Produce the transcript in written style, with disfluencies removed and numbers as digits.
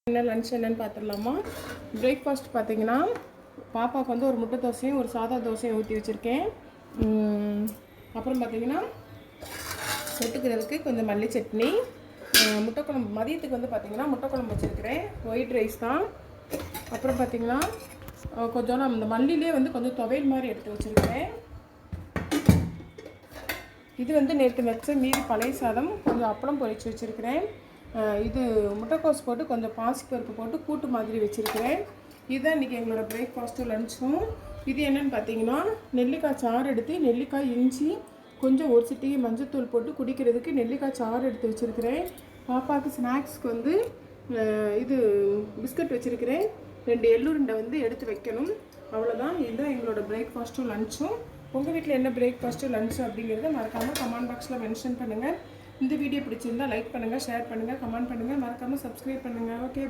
என்ன லன்ச் என்னன்னு பார்த்துடலாமா? பிரேக்ஃபாஸ்ட் பார்த்தீங்கன்னா பாப்பாவுக்கு வந்து ஒரு முட்டை தோசையும் ஒரு சாதா தோசையும் ஊற்றி வச்சுருக்கேன். அப்புறம் பார்த்தீங்கன்னா தொட்டுக்கிறதுக்கு கொஞ்சம் மல்லி சட்னி, முட்டை குழம்பு. மதியத்துக்கு வந்து பார்த்திங்கன்னா முட்டை குழம்பு வச்சுருக்கிறேன், ஒயிட் ரைஸ் தான். அப்புறம் பார்த்திங்கன்னா கொஞ்சம் நான் இந்த மல்லிலே வந்து கொஞ்சம் துவையல் மாதிரி எடுத்து வச்சுருக்கிறேன். இது வந்து நேற்று வச்ச மீதி பழைய சாதம், கொஞ்சம் அப்பளம் பொரித்து வச்சுருக்கிறேன். இது முட்டைக்கோஸ் போட்டு கொஞ்சம் பாசிப்பருப்பு போட்டு கூட்டு மாதிரி வச்சுருக்கிறேன். இதுதான் இன்றைக்கி எங்களோட பிரேக்ஃபாஸ்ட்டும் லன்ச்சும். இது என்னென்னு பார்த்தீங்கன்னா நெல்லிக்காய் சாறு எடுத்து நெல்லிக்காய் இஞ்சி கொஞ்சம் ஒரு சிட்டி மஞ்சத்தூள் போட்டு குடிக்கிறதுக்கு நெல்லிக்காய் சாறு எடுத்து வச்சுருக்கிறேன். பாப்பாவுக்கு ஸ்நாக்ஸ்க்கு வந்து இது பிஸ்கட் வச்சுருக்கிறேன். 2 எள்ளுருண்டை வந்து எடுத்து வைக்கணும். அவ்வளோதான். இதுதான் எங்களோட பிரேக்ஃபாஸ்ட்டும் லன்ச்சும். உங்கள் வீட்டில் என்ன பிரேக்ஃபாஸ்ட்டு லன்ச்சு அப்படிங்கிறத மறக்காமல் கமெண்ட் பாக்ஸில் மென்ஷன் பண்ணுங்கள். இந்த வீடியோ பிடிச்சிருந்தால் லைக் பண்ணுங்கள், ஷேர் பண்ணுங்கள், கமெண்ட் பண்ணுங்கள், மறக்காமல் சப்ஸ்கிரைப் பண்ணுங்கள். ஓகே.